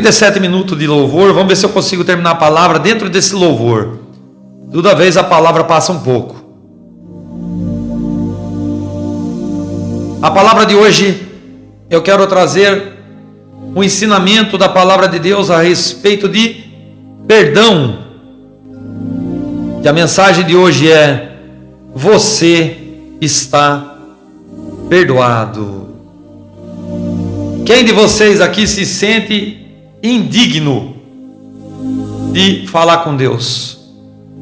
37 minutos de louvor. Vamos ver se eu consigo terminar a palavra dentro desse louvor. Toda vez a palavra passa um pouco. A palavra de hoje, eu quero trazer um ensinamento da palavra de Deus a respeito de perdão. E a mensagem de hoje é: você está perdoado. Quem de vocês aqui se sente indigno de falar com Deus?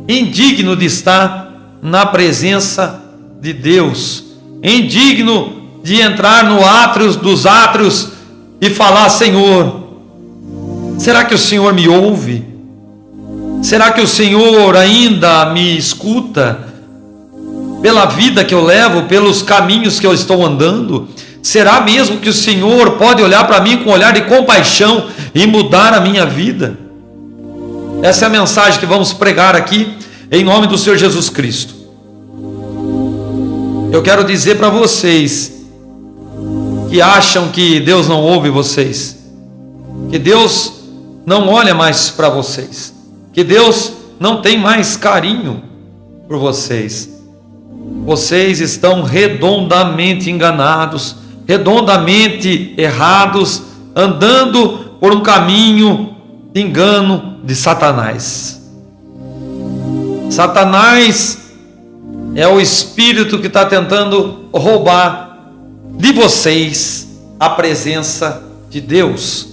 Indigno de estar na presença de Deus? Indigno de entrar no átrio dos átrios e falar: Senhor, será que o Senhor me ouve? Será que o Senhor ainda me escuta? Pela vida que eu levo, pelos caminhos que eu estou andando, será mesmo que o Senhor pode olhar para mim com um olhar de compaixão e mudar a minha vida? Essa é a mensagem que vamos pregar aqui, em nome do Senhor Jesus Cristo. Eu quero dizer para vocês que acham que Deus não ouve vocês, que Deus não olha mais para vocês, que Deus não tem mais carinho por vocês. Vocês estão redondamente enganados, redondamente errados, andando por um caminho de engano de Satanás. Satanás é o espírito que está tentando roubar de vocês a presença de Deus.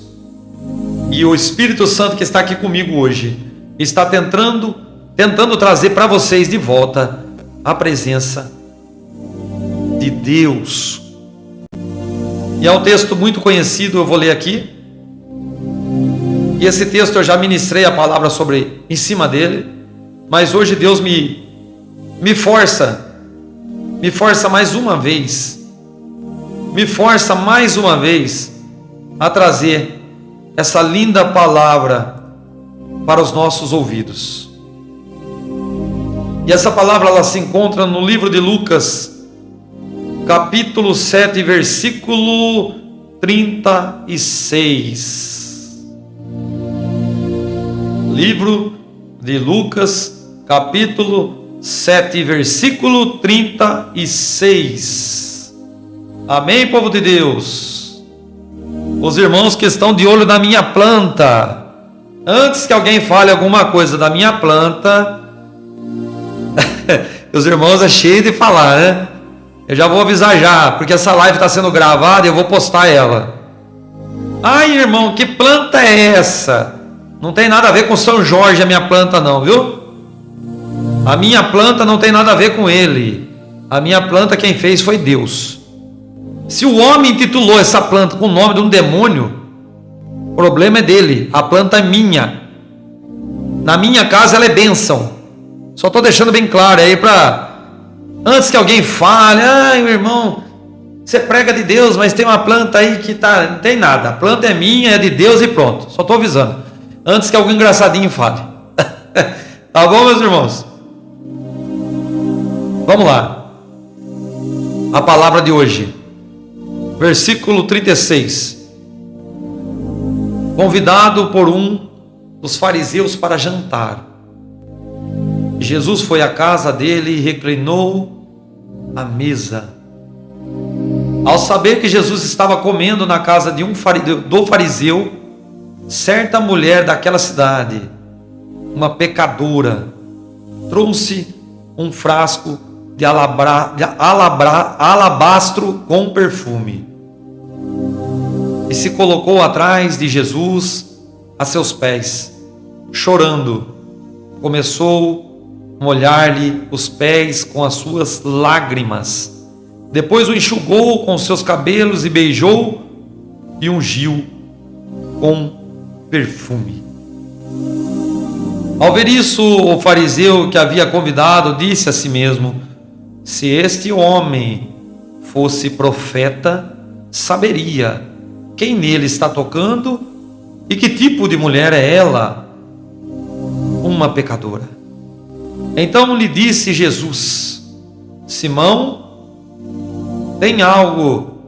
E o Espírito Santo que está aqui comigo hoje está tentando trazer para vocês de volta a presença de Deus. E é um texto muito conhecido, eu vou ler aqui. E esse texto eu já ministrei a palavra em cima dele, mas hoje Deus me força mais uma vez, a trazer essa linda palavra para os nossos ouvidos. E essa palavra ela se encontra no livro de Lucas, capítulo 7, versículo 36. Livro de Lucas, capítulo 7, versículo 36. Amém, povo de Deus? Os irmãos que estão de olho na minha planta, antes que alguém fale alguma coisa da minha planta, os irmãos é cheio de falar, né? Eu já vou avisar já, porque essa live está sendo gravada e eu vou postar ela. Ai, irmão, que planta é essa? Não tem nada a ver com São Jorge a minha planta não, viu? A minha planta não tem nada a ver com ele. A minha planta quem fez foi Deus. Se o homem intitulou essa planta com o nome de um demônio, o problema é dele, a planta é minha. Na minha casa ela é bênção. Só estou deixando bem claro aí para, antes que alguém fale: ai, meu irmão, você prega de Deus, mas tem uma planta aí que não tem nada. A planta é minha, é de Deus e pronto. Só estou avisando, antes que algum engraçadinho fale. Tá bom, meus irmãos? Vamos lá. A palavra de hoje, versículo 36. Convidado por um dos fariseus para jantar, Jesus foi à casa dele e reclinou à mesa. Ao saber que Jesus estava comendo na casa de do fariseu, certa mulher daquela cidade, uma pecadora, trouxe um frasco de alabastro com perfume e se colocou atrás de Jesus a seus pés, chorando. Começou a molhar-lhe os pés com as suas lágrimas. Depois o enxugou com seus cabelos e beijou e ungiu com perfume. Ao ver isso, o fariseu que havia convidado disse a si mesmo: se este homem fosse profeta, saberia quem nele está tocando e que tipo de mulher é ela, uma pecadora. Então lhe disse Jesus: Simão, tem algo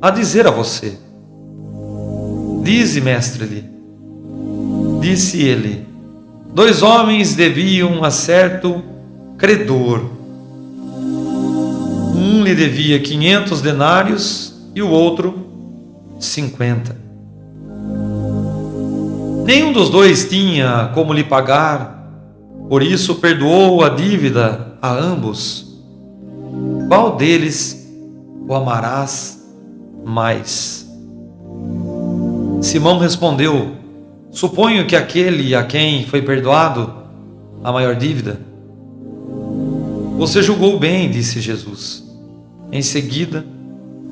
a dizer a você. Dize, mestre-lhe. Disse ele: 2 homens deviam a certo credor. Um lhe devia 500 denários e o outro 50. Nenhum dos dois tinha como lhe pagar, por isso perdoou a dívida a ambos. Qual deles o amarás mais? Simão respondeu: suponho que aquele a quem foi perdoado a maior dívida. Você julgou bem, disse Jesus. Em seguida,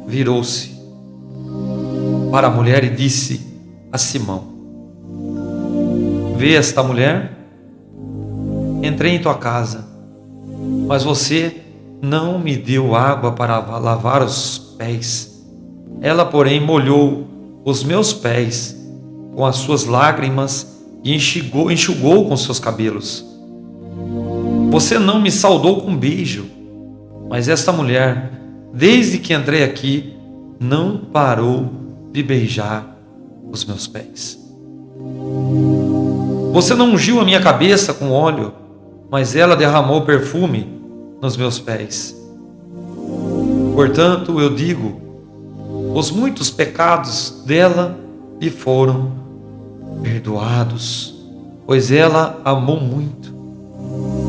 virou-se para a mulher e disse a Simão: vê esta mulher? Entrei em tua casa, mas você não me deu água para lavar os pés. Ela, porém, molhou os meus pés com as suas lágrimas e enxugou com seus cabelos. Você não me saudou com um beijo, mas esta mulher, desde que entrei aqui, não parou de beijar os meus pés. Você não ungiu a minha cabeça com óleo, mas ela derramou perfume nos meus pés. Portanto, eu digo, os muitos pecados dela lhe foram perdoados, pois ela amou muito.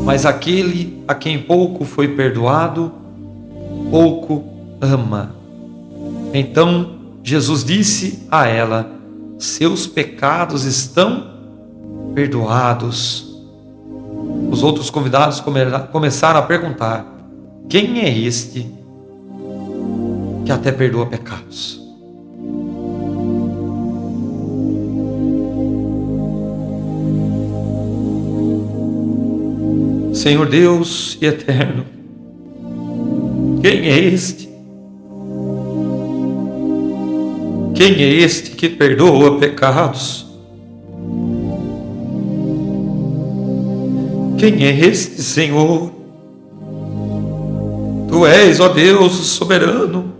Mas aquele a quem pouco foi perdoado, pouco ama. Então Jesus disse a ela: seus pecados estão perdoados. Os outros convidados começaram a perguntar: quem é este que até perdoa pecados? Senhor Deus e eterno, quem é este? Quem é este que perdoa pecados? Quem é este, Senhor? Tu és, ó Deus, o soberano.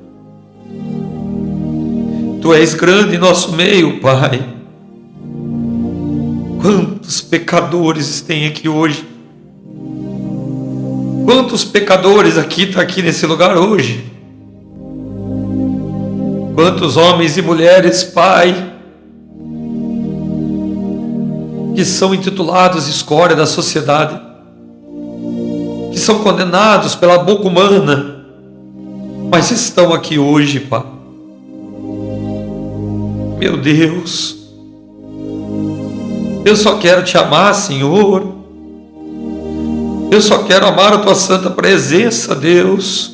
Tu és grande em nosso meio, Pai. Quantos pecadores tem aqui hoje? Quantos pecadores estão aqui nesse lugar hoje? Quantos homens e mulheres, Pai, que são intitulados escória da sociedade, que são condenados pela boca humana, mas estão aqui hoje, Pai. Meu Deus, eu só quero te amar, Senhor. Eu só quero amar a tua santa presença, Deus.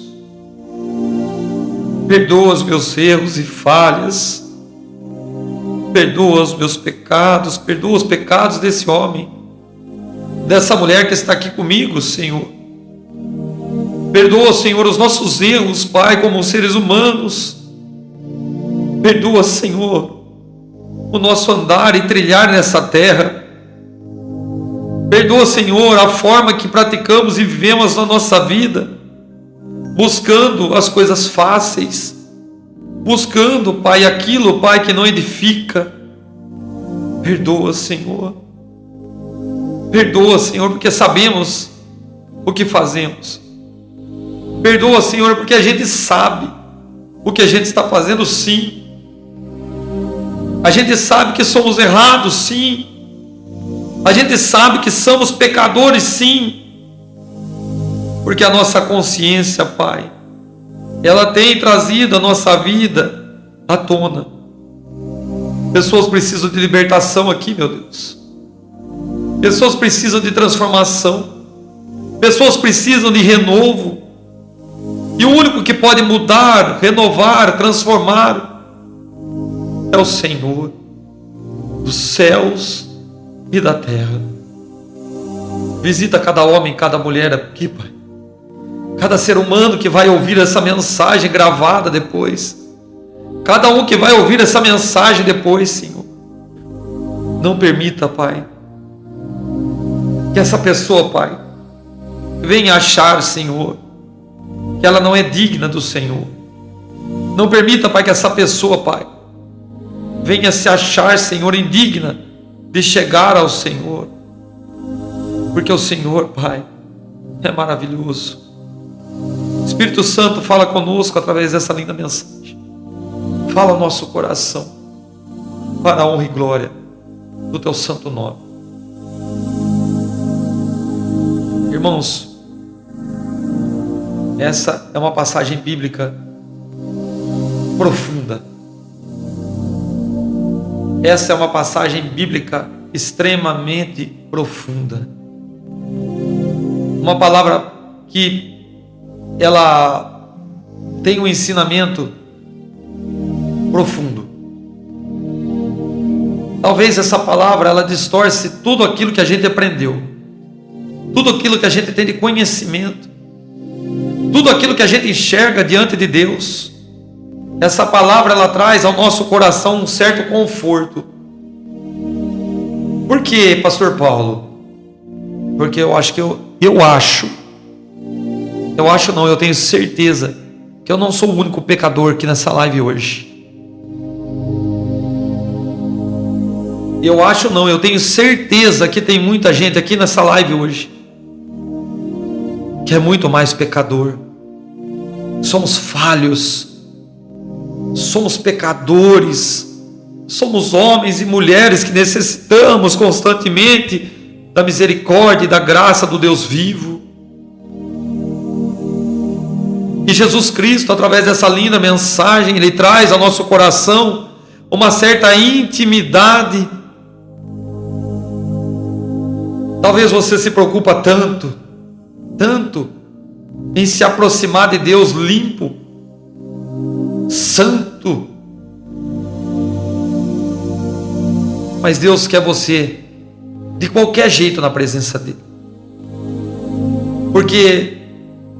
Perdoa os meus erros e falhas. Perdoa os meus pecados. Perdoa os pecados desse homem, dessa mulher que está aqui comigo, Senhor. Perdoa, Senhor, os nossos erros, Pai, como seres humanos. Perdoa, Senhor, o nosso andar e trilhar nessa terra. Perdoa, Senhor, a forma que praticamos e vivemos na nossa vida, buscando as coisas fáceis, buscando, Pai, aquilo, Pai, que não edifica. Perdoa, Senhor. Perdoa, Senhor, porque sabemos o que fazemos. Perdoa, Senhor, porque a gente sabe o que a gente está fazendo, sim. A gente sabe que somos errados, sim. A gente sabe que somos pecadores, sim, porque a nossa consciência, Pai, ela tem trazido a nossa vida à tona. Pessoas precisam de libertação aqui, meu Deus. Pessoas precisam de transformação. Pessoas precisam de renovo. E o único que pode mudar, renovar, transformar é o Senhor dos céus e da terra. Visita cada homem, cada mulher aqui, Pai. Cada ser humano que vai ouvir essa mensagem gravada depois. Cada um que vai ouvir essa mensagem depois, Senhor. Não permita, Pai, que essa pessoa, Pai, venha achar, Senhor, que ela não é digna do Senhor. Não permita, Pai, que essa pessoa, Pai, venha se achar, Senhor, indigna de chegar ao Senhor, porque o Senhor, Pai, é maravilhoso. Espírito Santo, fala conosco através dessa linda mensagem. Fala ao nosso coração, para a honra e glória do Teu santo nome. Irmãos, essa é uma passagem bíblica profunda. Essa é uma passagem bíblica extremamente profunda. Uma palavra que ela tem um ensinamento profundo. Talvez essa palavra ela distorce tudo aquilo que a gente aprendeu, tudo aquilo que a gente tem de conhecimento, tudo aquilo que a gente enxerga diante de Deus. Essa palavra ela traz ao nosso coração um certo conforto. Por quê, Pastor Paulo? Porque eu tenho certeza que eu não sou o único pecador aqui nessa live hoje. Eu tenho certeza que tem muita gente aqui nessa live hoje que é muito mais pecador. Somos falhos, somos pecadores, somos homens e mulheres que necessitamos constantemente da misericórdia e da graça do Deus vivo. E Jesus Cristo, através dessa linda mensagem, Ele traz ao nosso coração uma certa intimidade. Talvez você se preocupa tanto em se aproximar de Deus limpo, santo. Mas Deus quer você de qualquer jeito na presença dEle. Porque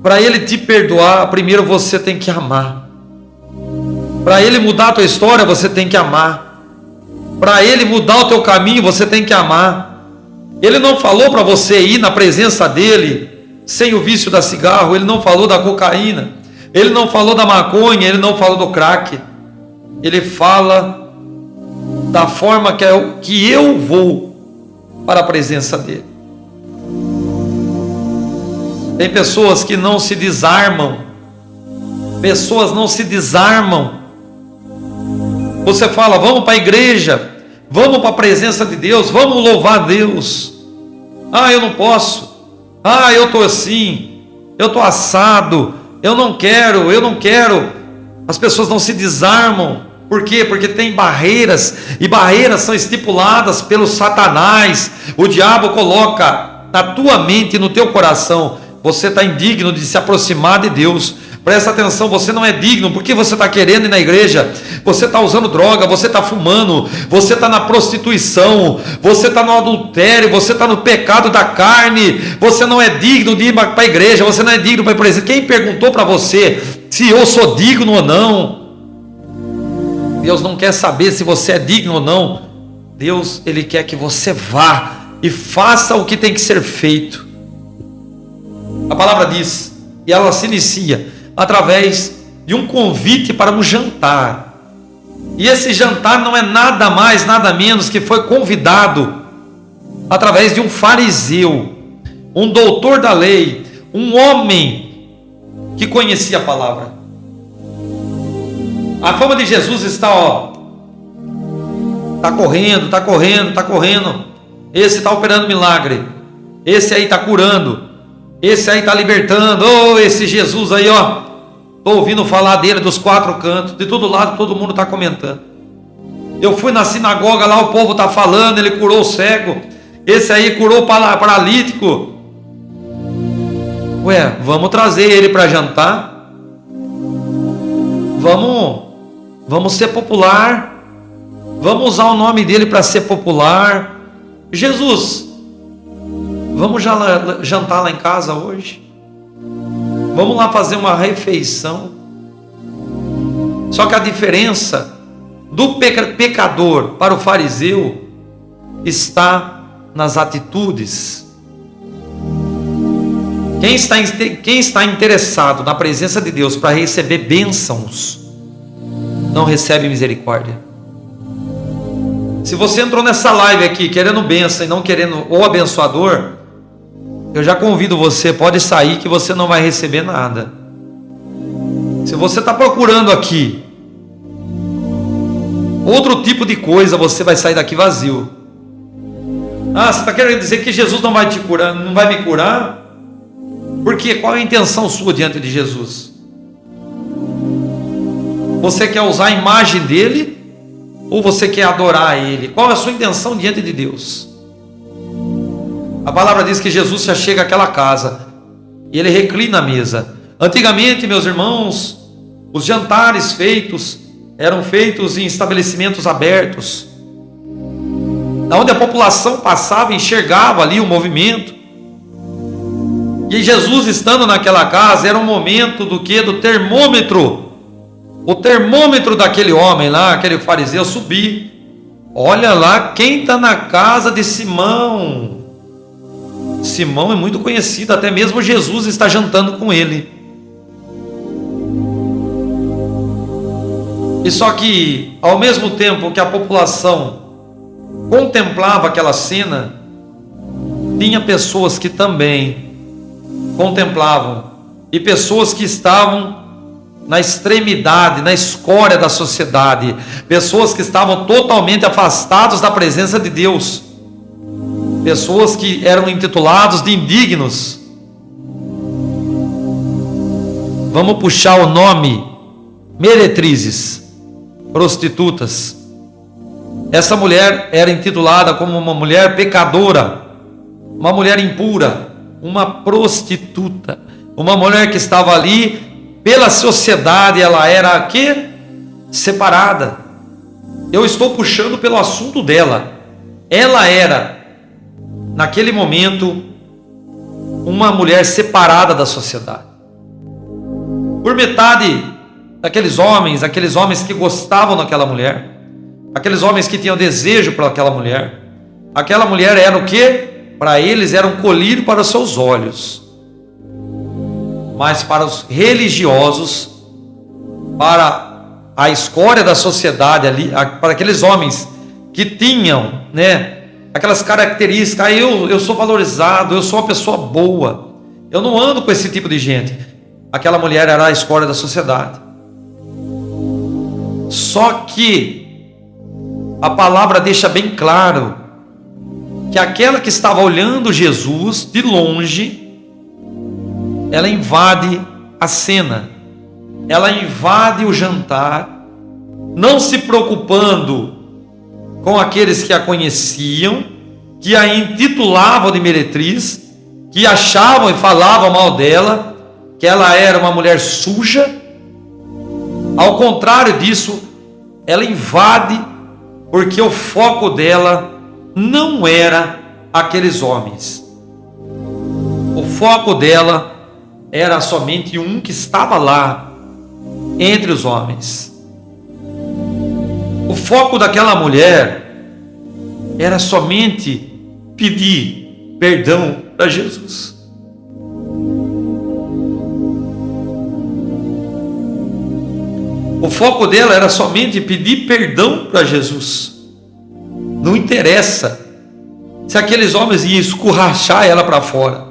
para Ele te perdoar, primeiro você tem que amar. Para Ele mudar a tua história, você tem que amar. Para Ele mudar o teu caminho, você tem que amar. Ele não falou para você ir na presença dEle sem o vício da cigarro. Ele não falou da cocaína. Ele não falou da maconha. Ele não falou do crack. Ele fala da forma que eu vou para a presença dEle. Tem pessoas que não se desarmam. Pessoas não se desarmam. Você fala, vamos para a igreja, vamos para a presença de Deus, vamos louvar a Deus. Ah, eu não posso. Ah, eu estou assim, eu estou assado, eu não quero. As pessoas não se desarmam. Por quê? Porque tem barreiras, e barreiras são estipuladas pelo Satanás. O diabo coloca na tua mente e no teu coração: você está indigno de se aproximar de Deus. Presta atenção, você não é digno porque você está querendo ir na igreja, você está usando droga, você está fumando, você está na prostituição, você está no adultério, você está no pecado da carne. Você não é digno de ir para a igreja, você não é digno para ir para a igreja. Quem perguntou para você se eu sou digno ou não? Deus não quer saber se você é digno ou não. Deus, Ele quer que você vá e faça o que tem que ser feito. A palavra diz, e ela se inicia através de um convite para um jantar. E esse jantar não é nada mais, nada menos que foi convidado através de um fariseu, um doutor da lei, um homem que conhecia a palavra. A fama de Jesus está, está correndo. Esse está operando milagre, esse aí está curando, esse aí está libertando. Oh, esse Jesus aí, estou ouvindo falar dele dos quatro cantos, de todo lado todo mundo está comentando. Eu fui na sinagoga lá, o povo está falando, ele curou o cego, esse aí curou o paralítico. Ué, vamos trazer ele para jantar? Vamos ser popular, vamos usar o nome dele para ser popular. Jesus, vamos jantar lá em casa hoje? Vamos lá fazer uma refeição. Só que a diferença do pecador para o fariseu está nas atitudes. Quem está interessado na presença de Deus para receber bênçãos, não recebe misericórdia. Se você entrou nessa live aqui querendo bênção e não querendo o abençoador, eu já convido você, pode sair que você não vai receber nada. Se você está procurando aqui outro tipo de coisa, você vai sair daqui vazio. Ah, você está querendo dizer que Jesus não vai te curar, não vai me curar? Porque qual é a intenção sua diante de Jesus? Você quer usar a imagem dele ou você quer adorar ele? Qual é a sua intenção diante de Deus? A palavra diz que Jesus já chega àquela casa e ele reclina a mesa. Antigamente, meus irmãos, os jantares eram feitos em estabelecimentos abertos, onde a população passava e enxergava ali o movimento. E Jesus estando naquela casa, era um momento do que? Do termômetro. O termômetro daquele homem lá, aquele fariseu, subir. Olha lá quem está na casa de Simão. Simão é muito conhecido, até mesmo Jesus está jantando com ele. E só que, ao mesmo tempo que a população contemplava aquela cena, tinha pessoas que também contemplavam, e pessoas que estavam na extremidade, na escória da sociedade, pessoas que estavam totalmente afastados da presença de Deus, pessoas que eram intitulados de indignos. Vamos puxar o nome: meretrizes, prostitutas. Essa mulher era intitulada como uma mulher pecadora, uma mulher impura, uma prostituta, uma mulher que estava ali pela sociedade. Ela era que separada. Eu estou puxando pelo assunto dela. Ela era, naquele momento, uma mulher separada da sociedade. Por metade daqueles homens que gostavam daquela mulher, aqueles homens que tinham desejo por aquela mulher era o que? Para eles era um colírio para os seus olhos. Mas para os religiosos, para a escória da sociedade ali, para aqueles homens que tinham, aquelas características: eu sou valorizado, eu sou uma pessoa boa, eu não ando com esse tipo de gente. Aquela mulher era a escória da sociedade. Só que a palavra deixa bem claro que aquela que estava olhando Jesus de longe, ela invade a cena, ela invade o jantar, não se preocupando com aqueles que a conheciam, que a intitulavam de meretriz, que achavam e falavam mal dela, que ela era uma mulher suja. Ao contrário disso, ela invade, porque o foco dela não era aqueles homens. O foco dela era somente um que estava lá entre os homens. O foco daquela mulher era somente pedir perdão para Jesus. O foco dela era somente pedir perdão para Jesus. Não interessa se aqueles homens iam escurrachar ela para fora,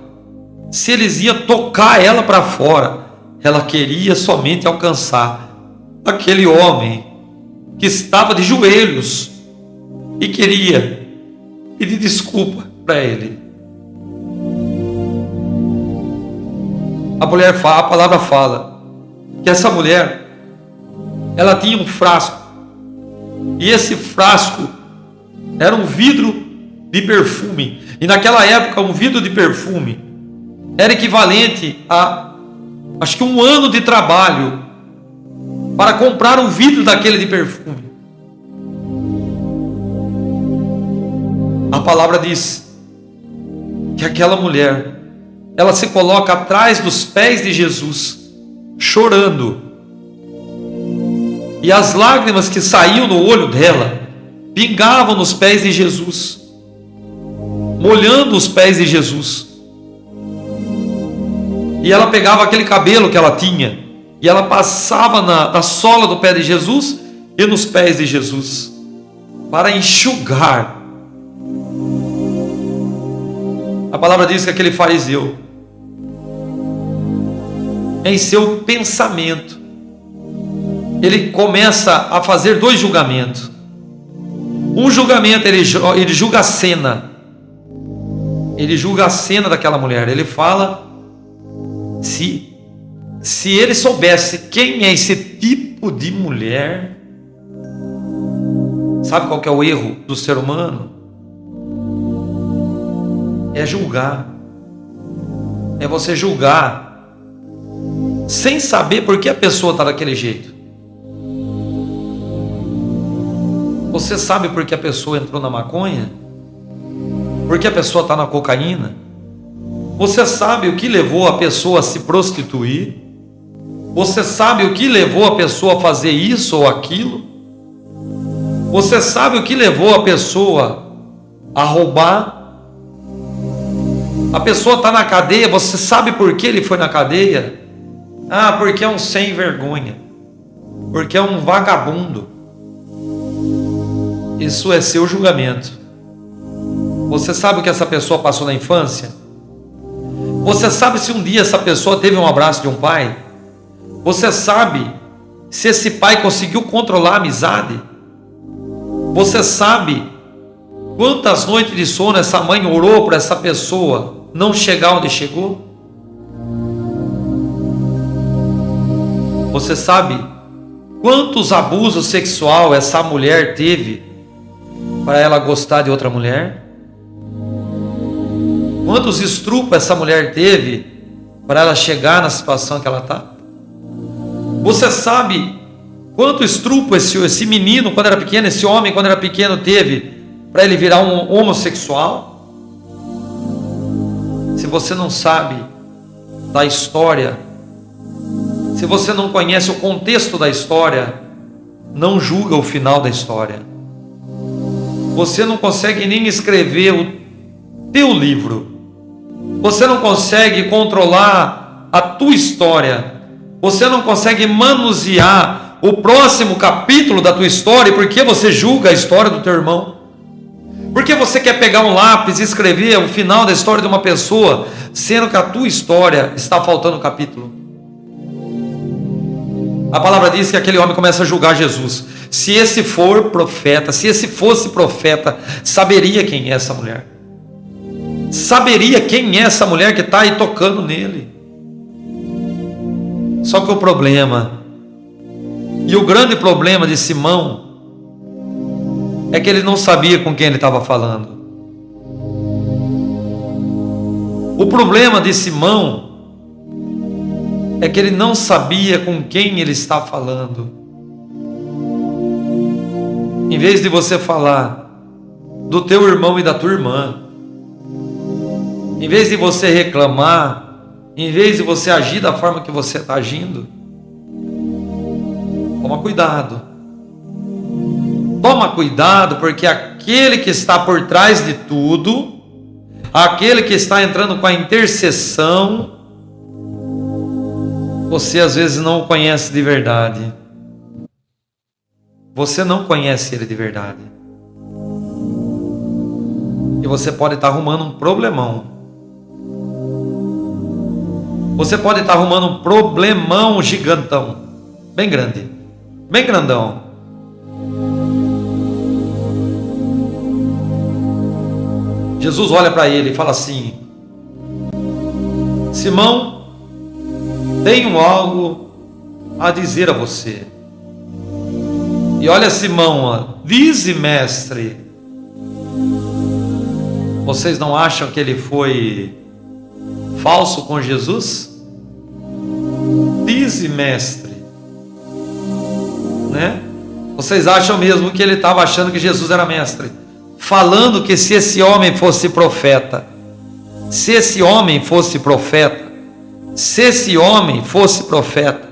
se eles iam tocar ela para fora. Ela queria somente alcançar aquele homem que estava de joelhos e queria pedir desculpa para ele. A palavra fala que essa mulher, ela tinha um frasco, e esse frasco era um vidro de perfume. E naquela época, um vidro de perfume era equivalente a, acho que, 1 ano de trabalho para comprar um vidro daquele de perfume. A palavra diz que aquela mulher, ela se coloca atrás dos pés de Jesus, chorando. E as lágrimas que saíam no olho dela pingavam nos pés de Jesus, molhando os pés de Jesus. E ela pegava aquele cabelo que ela tinha e e ela passava na sola do pé de Jesus e nos pés de Jesus. para enxugar. A palavra diz que aquele fariseu, em seu pensamento, ele começa a fazer dois julgamentos. Um julgamento, ele julga a cena. Ele julga a cena daquela mulher. Ele fala, se ele soubesse quem é esse tipo de mulher. Sabe qual que é o erro do ser humano? É julgar. É você julgar sem saber por que a pessoa está daquele jeito. Você sabe por que a pessoa entrou na maconha? Por que a pessoa está na cocaína? Você sabe o que levou a pessoa a se prostituir? Você sabe o que levou a pessoa a fazer isso ou aquilo? Você sabe o que levou a pessoa a roubar? A pessoa está na cadeia, você sabe por que ele foi na cadeia? Ah, porque é um sem vergonha. Porque é um vagabundo. Isso é seu julgamento. Você sabe o que essa pessoa passou na infância? Você sabe se um dia essa pessoa teve um abraço de um pai? Você sabe se esse pai conseguiu controlar a amizade? Você sabe quantas noites de sono essa mãe orou para essa pessoa não chegar onde chegou? Você sabe quantos abusos sexuais essa mulher teve para ela gostar de outra mulher? Quantos estrupos essa mulher teve para ela chegar na situação que ela está? Você sabe quanto estrupo esse menino quando era pequeno, esse homem quando era pequeno teve para ele virar um homossexual? Se você não sabe da história, se você não conhece o contexto da história, não julga o final da história. Você não consegue nem escrever o teu livro. Você não consegue controlar a tua história. Você não consegue manusear o próximo capítulo da tua história. Por que você julga a história do teu irmão? Por que você quer pegar um lápis e escrever o final da história de uma pessoa, sendo que a tua história está faltando um capítulo? A palavra diz que aquele homem começa a julgar Jesus. Se esse for profeta, se esse fosse profeta, saberia quem é essa mulher. Saberia quem é essa mulher que está aí tocando nele. Só que o problema, e o grande problema de Simão, é que ele não sabia com quem ele estava falando. O problema de Simão é que ele não sabia com quem ele está falando. Em vez de você falar do teu irmão e da tua irmã, em vez de você reclamar, em vez de você agir da forma que você está agindo, toma cuidado. Toma cuidado, porque aquele que está por trás de tudo, aquele que está entrando com a intercessão, você às vezes não o conhece de verdade. Você não conhece ele de verdade. E você pode estar arrumando um problemão. Você pode estar arrumando um problemão gigantão. Bem grande. Bem grandão. Jesus olha para ele e fala assim: Simão, tenho algo a dizer a você. E olha Simão, dize, mestre. Vocês não acham que ele foi falso com Jesus? Dize, mestre, né? Vocês acham mesmo que ele estava achando que Jesus era mestre, falando que se esse homem fosse profeta, se esse homem fosse profeta, se esse homem fosse profeta,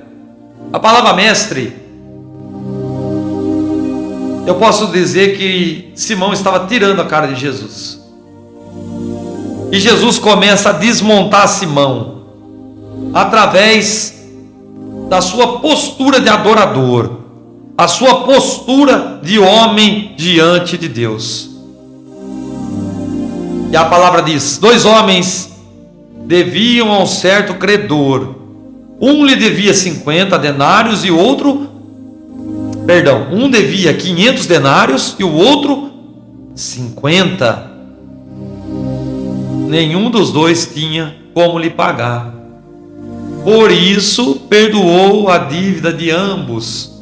a palavra mestre, eu posso dizer que Simão estava tirando a cara de Jesus. E Jesus começa a desmontar Simão através da sua postura de adorador, a sua postura de homem diante de Deus. E a palavra diz: 2 homens deviam a um certo credor. Um lhe devia 50 denários e um devia 500 denários e o outro 50. Nenhum dos dois tinha como lhe pagar. Por isso perdoou a dívida de ambos.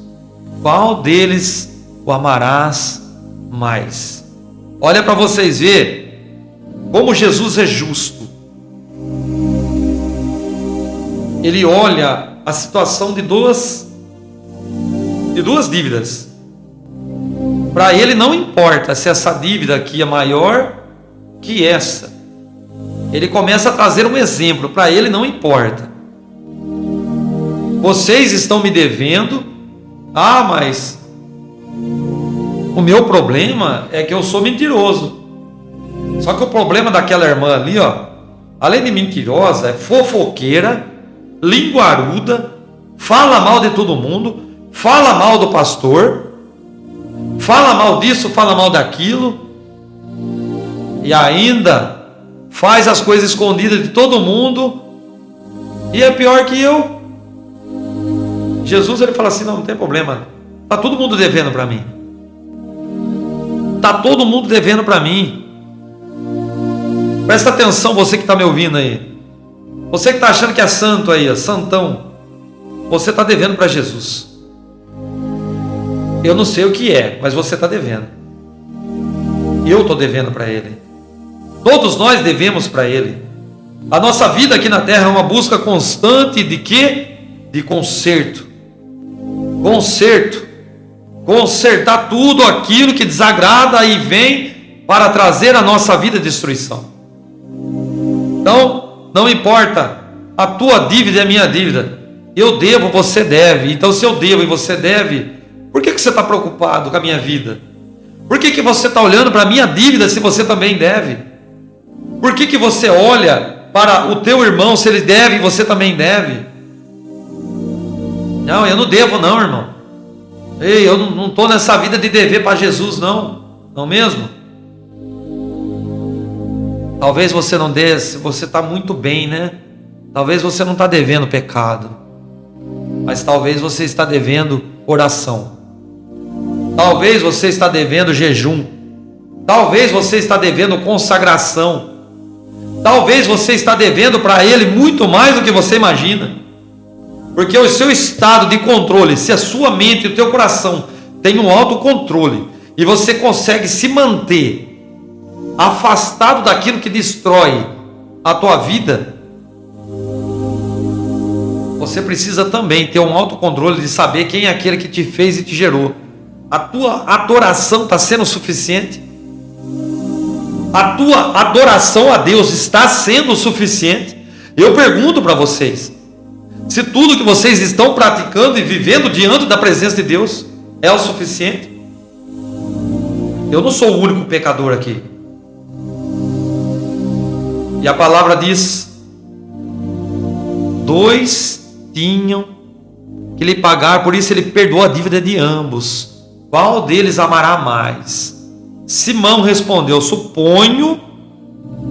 Qual deles o amarás mais? Olha para vocês verem como Jesus é justo. Ele olha a situação de duas dívidas. Para ele não importa se essa dívida aqui é maior que essa. Ele começa a trazer um exemplo. Para ele não importa. Vocês estão me devendo. Mas o meu problema é que eu sou mentiroso. Só que o problema daquela irmã ali, além de mentirosa, é fofoqueira, linguaruda, fala mal de todo mundo, fala mal do pastor, fala mal disso, fala mal daquilo, e ainda faz as coisas escondidas de todo mundo, e é pior que eu. Jesus, ele fala assim: não tem problema, está todo mundo devendo para mim, está todo mundo devendo para mim. Presta atenção, você que está me ouvindo aí, você que está achando que é santo aí, santão, você está devendo para Jesus. Eu não sei o que é, mas você está devendo. Eu estou devendo para Ele. Todos nós devemos para Ele. A nossa vida aqui na terra é uma busca constante de quê? De conserto. Consertar tudo aquilo que desagrada e vem para trazer a nossa vida destruição. Então, não importa, a tua dívida é a minha dívida. Eu devo, você deve. Então, se eu devo e você deve, por que você está preocupado com a minha vida? Por que você está olhando para a minha dívida se você também deve? Por que você olha para o teu irmão se ele deve e você também deve? Não, eu não devo não, irmão. Ei, eu não estou nessa vida de dever para Jesus não. Não mesmo? Talvez você não dê, você está muito bem, né? Talvez você não está devendo pecado, mas talvez você está devendo oração. Talvez você está devendo jejum. Talvez você está devendo consagração. Talvez você está devendo para Ele muito mais do que você imagina. Porque o seu estado de controle, se a sua mente e o teu coração tem um autocontrole e você consegue se manter afastado daquilo que destrói a tua vida, você precisa também ter um autocontrole de saber quem é aquele que te fez e te gerou. A tua adoração está sendo suficiente? A tua adoração a Deus está sendo suficiente? Eu pergunto para vocês, se tudo que vocês estão praticando e vivendo diante da presença de Deus é o suficiente? Eu não sou o único pecador aqui. E a palavra diz: 2 tinham que lhe pagar, por isso ele perdoou a dívida de ambos. Qual deles amará mais? Simão respondeu: suponho,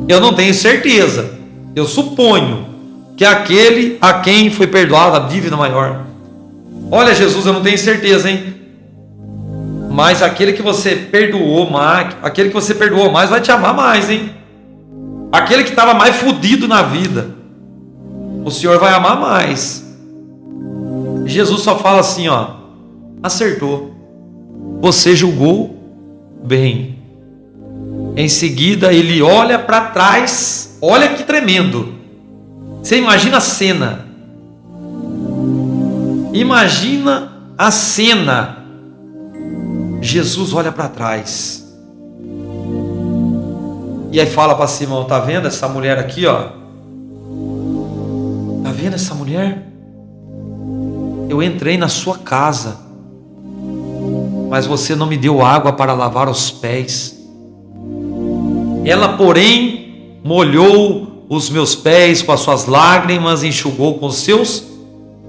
eu não tenho certeza, eu suponho que aquele a quem foi perdoada a dívida maior. Olha, Jesus, eu não tenho certeza, hein? Mas aquele que você perdoou mais vai te amar mais, hein? Aquele que estava mais fodido na vida, o Senhor vai amar mais. Jesus só fala assim, acertou. Você julgou bem. Em seguida ele olha para trás. Olha que tremendo. Você imagina a cena. Imagina a cena. Jesus olha para trás. E aí fala para Simão: tá vendo essa mulher aqui, Tá vendo essa mulher? Eu entrei na sua casa, mas você não me deu água para lavar os pés. Ela, porém, molhou os meus pés com as suas lágrimas e enxugou com os seus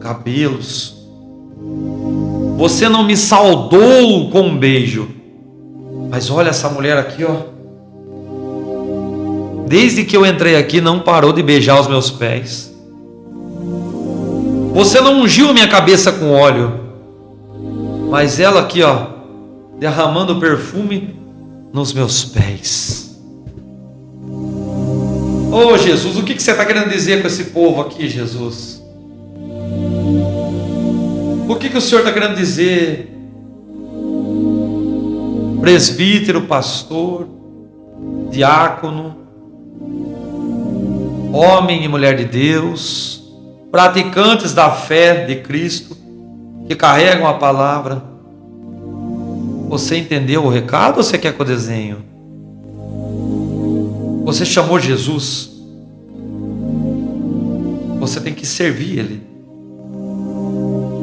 cabelos. Você não me saudou com um beijo. Mas olha essa mulher aqui, ó. Desde que eu entrei aqui, não parou de beijar os meus pés. Você não ungiu minha cabeça com óleo. Mas ela aqui, ó, derramando perfume nos meus pés. Oh, Jesus, o que você está querendo dizer com esse povo aqui, Jesus? O que o Senhor está querendo dizer? Presbítero, pastor, diácono, homem e mulher de Deus, praticantes da fé de Cristo, que carregam a palavra. Você entendeu o recado ou você quer que eu desenho? Você chamou Jesus, você tem que servir Ele.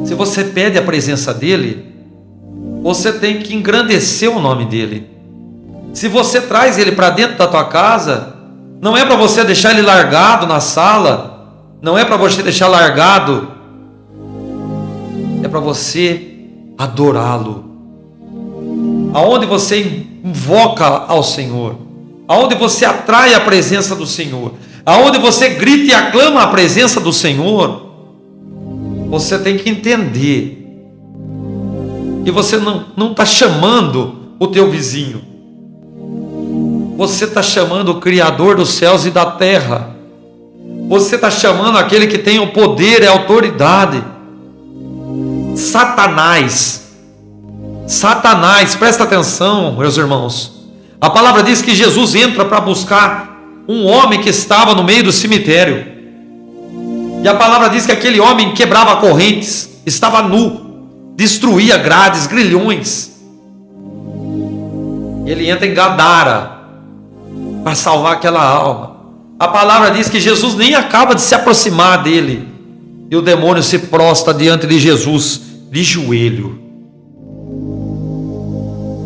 Se você pede a presença dEle, você tem que engrandecer o nome dEle. Se você traz Ele para dentro da tua casa, não é para você deixar Ele largado na sala, não é para você deixar largado, é para você adorá-lo. Aonde você invoca ao Senhor, aonde você atrai a presença do Senhor, aonde você grita e aclama a presença do Senhor, você tem que entender que você não está chamando o teu vizinho, você está chamando o Criador dos céus e da terra, você está chamando aquele que tem o poder e a autoridade. Satanás, presta atenção, meus irmãos. A palavra diz que Jesus entra para buscar um homem que estava no meio do cemitério. E a palavra diz que aquele homem quebrava correntes, estava nu, destruía grades, grilhões. Ele entra em Gadara para salvar aquela alma. A palavra diz que Jesus nem acaba de se aproximar dele, e o demônio se prostra diante de Jesus de joelho.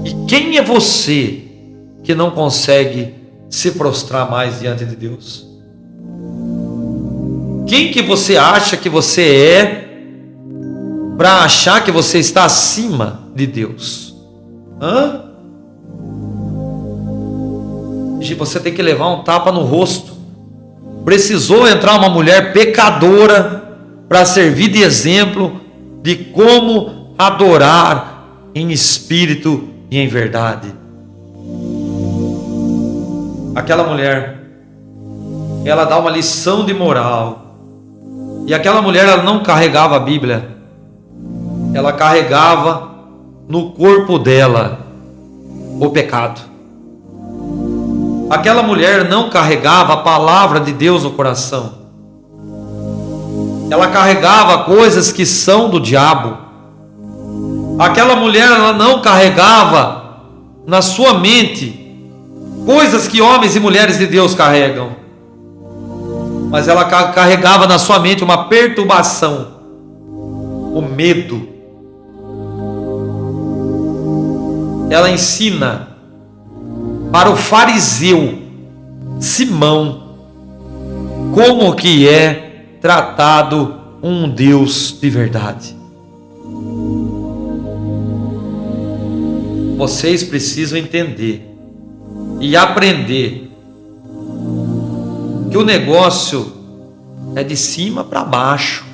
E quem é você que não consegue se prostrar mais diante de Deus? Quem que você acha que você é para achar que você está acima de Deus? Você tem que levar um tapa no rosto. Precisou entrar uma mulher pecadora para servir de exemplo de como adorar em espírito e em verdade. Aquela mulher, ela dá uma lição de moral. E aquela mulher, ela não carregava a Bíblia, ela carregava no corpo dela o pecado. Aquela mulher não carregava a palavra de Deus no coração, ela carregava coisas que são do diabo. Aquela mulher, ela não carregava na sua mente coisas que homens e mulheres de Deus carregam, mas ela carregava na sua mente uma perturbação, o medo. Ela ensina para o fariseu Simão como que é tratado um Deus de verdade. Vocês precisam entender e aprender que o negócio é de cima para baixo.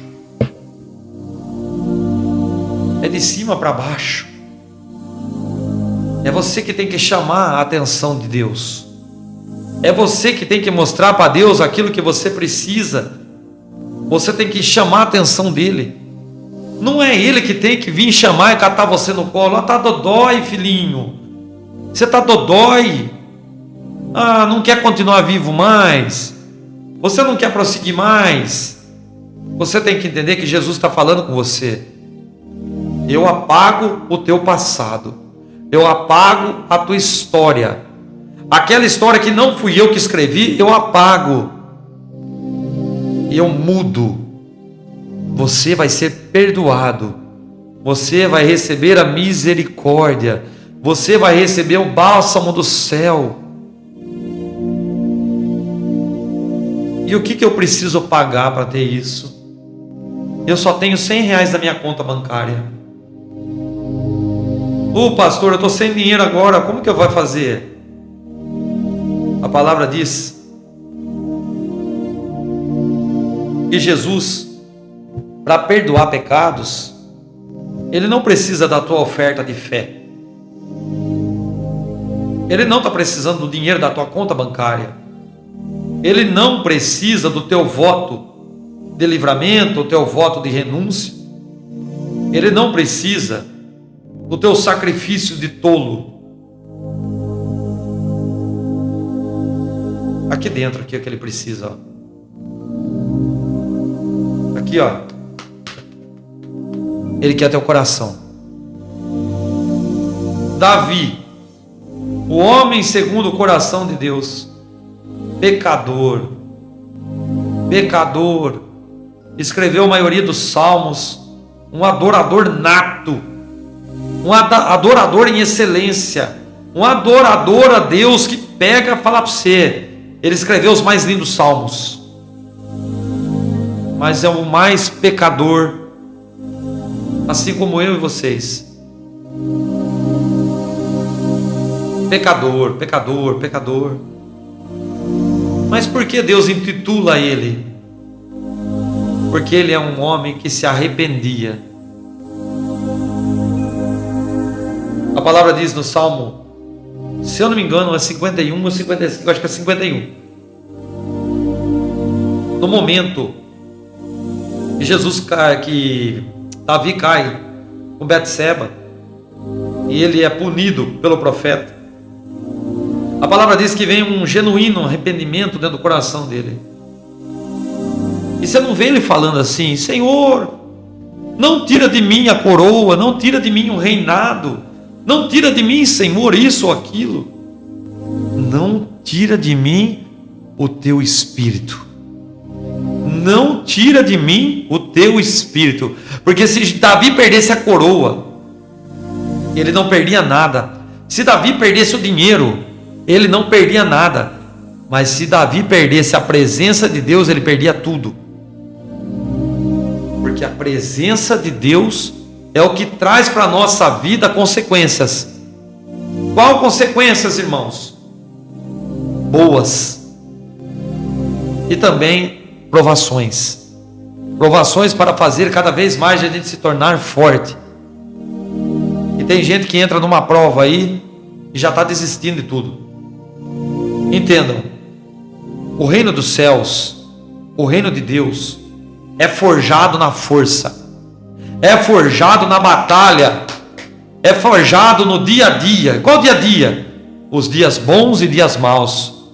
É de cima para baixo. É você que tem que chamar a atenção de Deus. É você que tem que mostrar para Deus aquilo que você precisa. Você tem que chamar a atenção dele. Não é ele que tem que vir chamar e catar você no colo. Ah, tá dodói, filhinho. Você tá dodói. Ah, não quer continuar vivo mais. Você não quer prosseguir mais. Você tem que entender que Jesus está falando com você. Eu apago o teu passado. Eu apago a tua história. Aquela história que não fui eu que escrevi, eu apago. E eu mudo. Você vai ser perdoado. Você vai receber a misericórdia. Você vai receber o bálsamo do céu. E o que eu preciso pagar para ter isso? Eu só tenho R$100 na minha conta bancária. Pastor, eu estou sem dinheiro agora, como que eu vou fazer? A palavra diz que Jesus, para perdoar pecados, Ele não precisa da tua oferta de fé. Ele não está precisando do dinheiro da tua conta bancária. Ele não precisa do teu voto de livramento, o teu voto de renúncia. Ele não precisa do teu sacrifício de tolo. Aqui dentro, aqui é o que ele precisa. Ó. Aqui, ó. Ele quer teu coração. Davi, o homem segundo o coração de Deus, pecador, escreveu a maioria dos salmos, um adorador nato, um adorador em excelência, um adorador a Deus que pega e fala para você. Ele escreveu os mais lindos salmos, mas é o mais pecador, assim como eu e vocês. Pecador. Mas por que Deus intitula ele? Porque ele é um homem que se arrependia. A palavra diz no Salmo, se eu não me engano, é 51 ou 55, acho que é 51. No momento que Davi cai com Betseba e ele é punido pelo profeta, a palavra diz que vem um genuíno arrependimento dentro do coração dele. E você não vê ele falando assim: Senhor, não tira de mim a coroa, não tira de mim o reinado, não tira de mim, Senhor, isso ou aquilo. Não tira de mim o teu espírito. Não tira de mim o teu espírito. Porque se Davi perdesse a coroa, ele não perdia nada. Se Davi perdesse o dinheiro, ele não perdia nada. Mas se Davi perdesse a presença de Deus, ele perdia tudo. Porque a presença de Deus é o que traz para a nossa vida consequências. Qual consequências, irmãos? Boas. E também provações. Provações para fazer cada vez mais a gente se tornar forte. E tem gente que entra numa prova aí e já está desistindo de tudo. Entendam, o reino dos céus, o reino de Deus, é forjado na força, é forjado na batalha, é forjado no dia a dia. Qual dia a dia? Os dias bons e dias maus.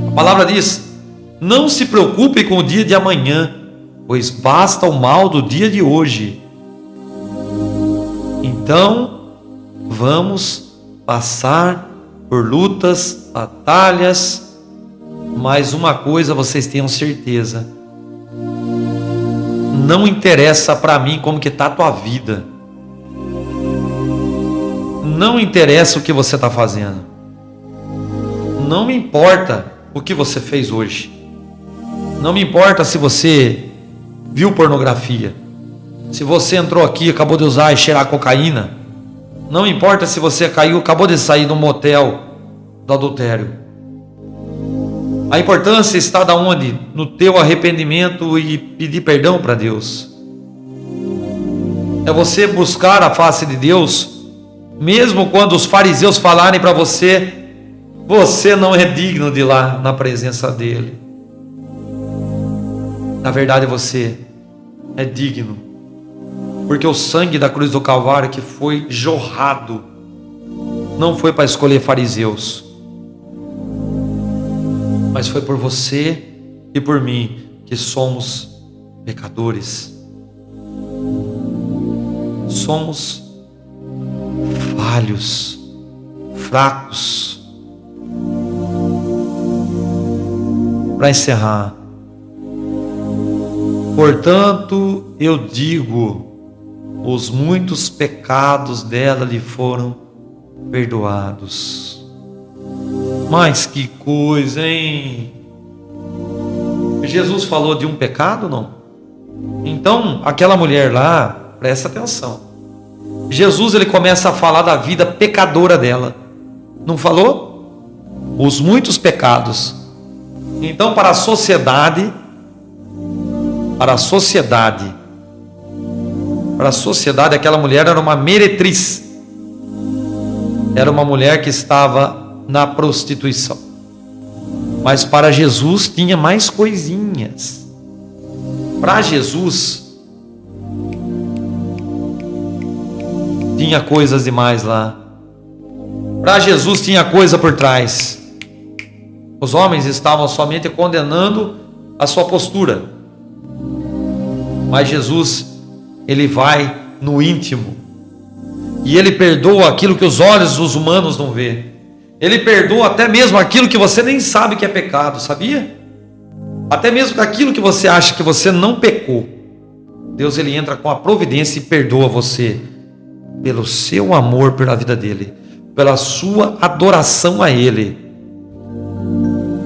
A palavra diz: não se preocupe com o dia de amanhã, pois basta o mal do dia de hoje. Então, vamos passar por lutas, batalhas, mas uma coisa vocês tenham certeza: não interessa para mim como que está a tua vida, não interessa o que você está fazendo, não me importa o que você fez hoje, não me importa se você viu pornografia, se você entrou aqui, acabou de usar e cheirar cocaína, não importa se você caiu, acabou de sair de um motel do adultério. A importância está da onde? No teu arrependimento e pedir perdão para Deus. É você buscar a face de Deus, mesmo quando os fariseus falarem para você: você não é digno de ir lá na presença dele. Na verdade você é digno, porque o sangue da cruz do Calvário que foi jorrado não foi para escolher fariseus, mas foi por você e por mim, que somos pecadores, somos falhos, fracos. Para encerrar, portanto eu digo, os muitos pecados dela lhe foram perdoados. Mas que coisa, hein? Jesus falou de um pecado, não? Então, aquela mulher lá, presta atenção, Jesus ele começa a falar da vida pecadora dela. Não falou? Os muitos pecados. Então, para a sociedade, aquela mulher era uma meretriz. Era uma mulher que estava na prostituição. Mas para Jesus tinha mais coisinhas. Para Jesus tinha coisas demais lá. Para Jesus tinha coisa por trás. Os homens estavam somente condenando a sua postura. Mas Jesus, ele vai no íntimo. E ele perdoa aquilo que os olhos dos humanos não vê. Ele perdoa até mesmo aquilo que você nem sabe que é pecado, sabia? Até mesmo aquilo que você acha que você não pecou. Deus ele entra com a providência e perdoa você. Pelo seu amor pela vida dele. Pela sua adoração a ele.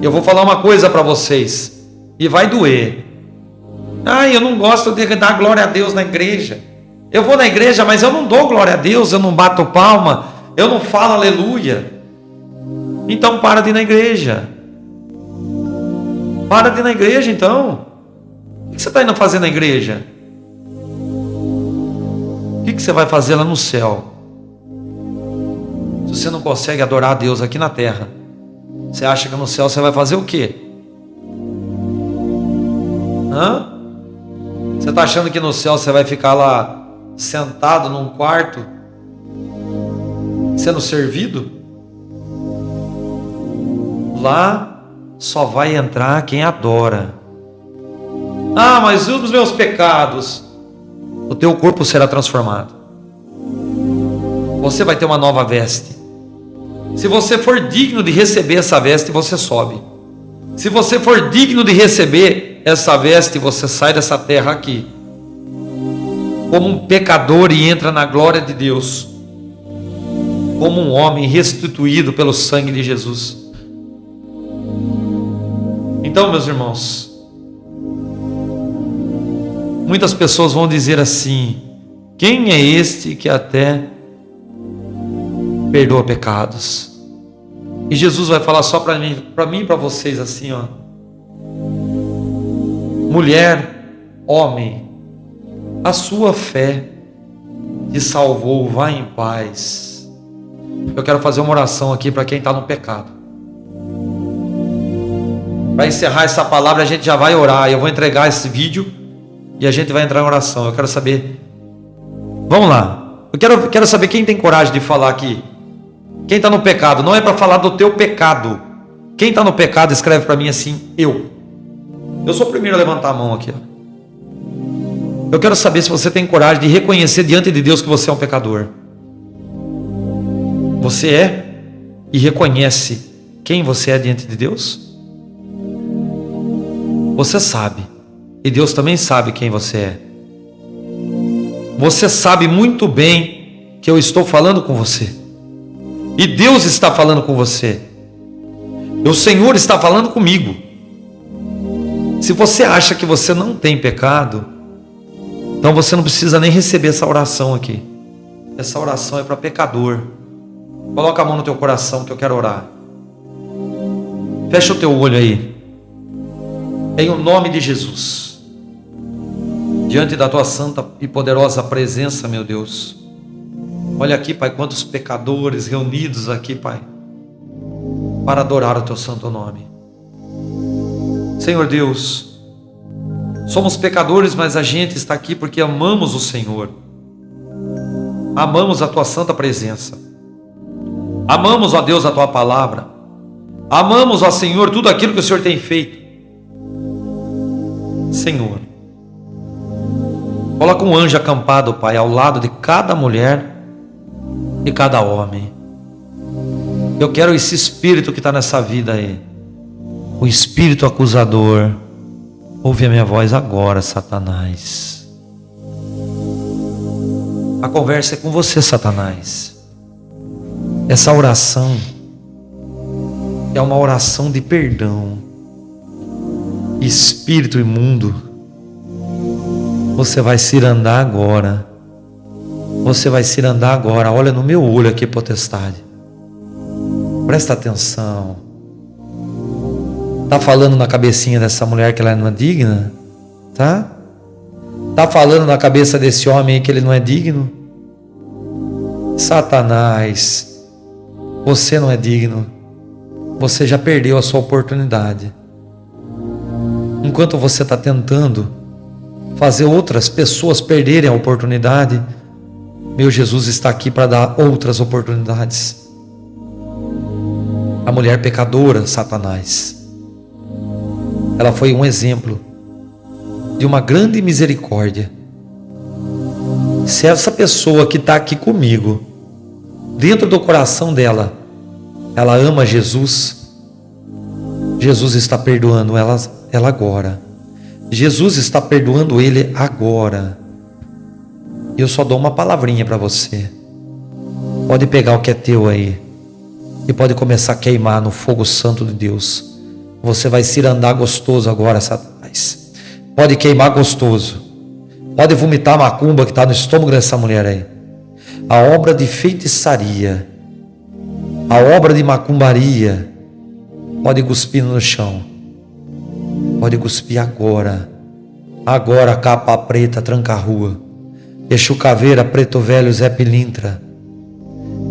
Eu vou falar uma coisa para vocês. E vai doer. Eu não gosto de dar glória a Deus na igreja. Eu vou na igreja, mas eu não dou glória a Deus. Eu não bato palma. Eu não falo aleluia. Então para de ir na igreja. Para de ir na igreja então. O que você está indo fazer na igreja? O que você vai fazer lá no céu? Se você não consegue adorar a Deus aqui na terra, você acha que no céu você vai fazer o quê? Você está achando que no céu você vai ficar lá sentado num quarto sendo servido? Lá só vai entrar quem adora. Mas os meus pecados. O teu corpo será transformado. Você vai ter uma nova veste. Se você for digno de receber essa veste, você sobe. Se você for digno de receber essa veste, você sai dessa terra aqui como um pecador e entra na glória de Deus, como um homem restituído pelo sangue de Jesus. Então, meus irmãos, muitas pessoas vão dizer assim: quem é este que até perdoa pecados? E Jesus vai falar só para mim e para vocês assim, mulher, homem, a sua fé te salvou, vá em paz. Eu quero fazer uma oração aqui para quem está no pecado. Para encerrar essa palavra, a gente já vai orar. Eu vou entregar esse vídeo e a gente vai entrar em oração. Eu quero saber. Vamos lá. Eu quero saber quem tem coragem de falar aqui. Quem está no pecado. Não é para falar do teu pecado. Quem está no pecado, escreve para mim assim: eu. Eu sou o primeiro a levantar a mão aqui. Eu quero saber se você tem coragem de reconhecer diante de Deus que você é um pecador. Você é e reconhece quem você é diante de Deus? Você sabe. E Deus também sabe quem você é. Você sabe muito bem que eu estou falando com você. E Deus está falando com você. O Senhor está falando comigo. Se você acha que você não tem pecado, então você não precisa nem receber essa oração aqui. Essa oração é para pecador. Coloca a mão no teu coração que eu quero orar. Fecha o teu olho aí. Em o nome de Jesus, diante da tua santa e poderosa presença, meu Deus. Olha aqui, Pai, quantos pecadores reunidos aqui, Pai, para adorar o teu santo nome. Senhor Deus, somos pecadores, mas a gente está aqui porque amamos o Senhor. Amamos a tua santa presença. Amamos, ó Deus, a tua palavra. Amamos, ó Senhor, tudo aquilo que o Senhor tem feito. Senhor, coloca um anjo acampado, Pai, ao lado de cada mulher e cada homem. Eu quero esse espírito que está nessa vida aí, o espírito acusador. Ouve a minha voz agora, Satanás. A conversa é com você, Satanás. Essa oração é uma oração de perdão. Espírito imundo, você vai se irandar agora. Você vai cirandar agora. Olha no meu olho aqui, potestade. Presta atenção. Tá falando na cabecinha dessa mulher que ela não é digna? Tá? Tá falando na cabeça desse homem que ele não é digno? Satanás, você não é digno. Você já perdeu a sua oportunidade. Enquanto você está tentando fazer outras pessoas perderem a oportunidade, meu Jesus está aqui para dar outras oportunidades. A mulher pecadora, Satanás, ela foi um exemplo de uma grande misericórdia. Se essa pessoa que está aqui comigo, dentro do coração dela, ela ama Jesus, Jesus está perdoando ela agora. Jesus está perdoando ele agora. Eu só dou uma palavrinha para você. Pode pegar o que é teu aí e pode começar a queimar no fogo santo de Deus. Você vai cirandar gostoso agora, Satanás. Pode queimar gostoso. Pode vomitar a macumba que está no estômago dessa mulher aí. A obra de feitiçaria, a obra de macumbaria, pode cuspir no chão. Pode cuspir agora. Agora, capa preta, tranca a rua. Exu Caveira, Preto Velho, Zé Pilintra.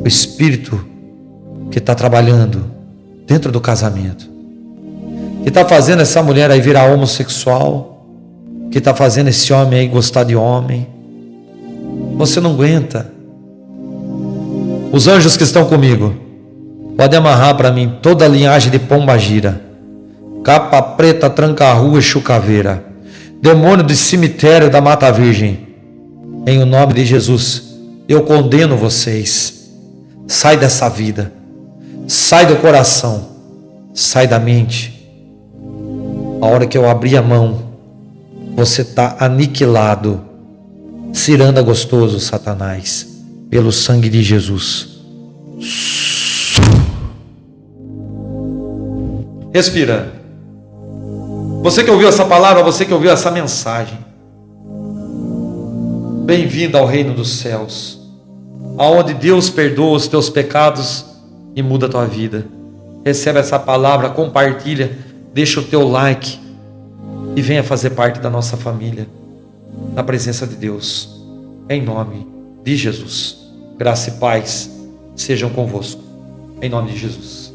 O espírito que está trabalhando dentro do casamento, que está fazendo essa mulher aí virar homossexual, que está fazendo esse homem aí gostar de homem. Você não aguenta. Os anjos que estão comigo, pode amarrar para mim toda a linhagem de Pombagira, capa preta, tranca a rua, Exu Caveira, demônio do cemitério da Mata Virgem. Em o nome de Jesus, eu condeno vocês. Sai dessa vida, sai do coração, sai da mente. A hora que eu abrir a mão, você está aniquilado. Ciranda gostoso, Satanás, pelo sangue de Jesus. Respira. Você que ouviu essa palavra, você que ouviu essa mensagem, bem-vindo ao reino dos céus, aonde Deus perdoa os teus pecados e muda a tua vida. Recebe essa palavra, compartilha, deixa o teu like e venha fazer parte da nossa família, na presença de Deus, em nome de Jesus. Graça e paz sejam convosco, em nome de Jesus.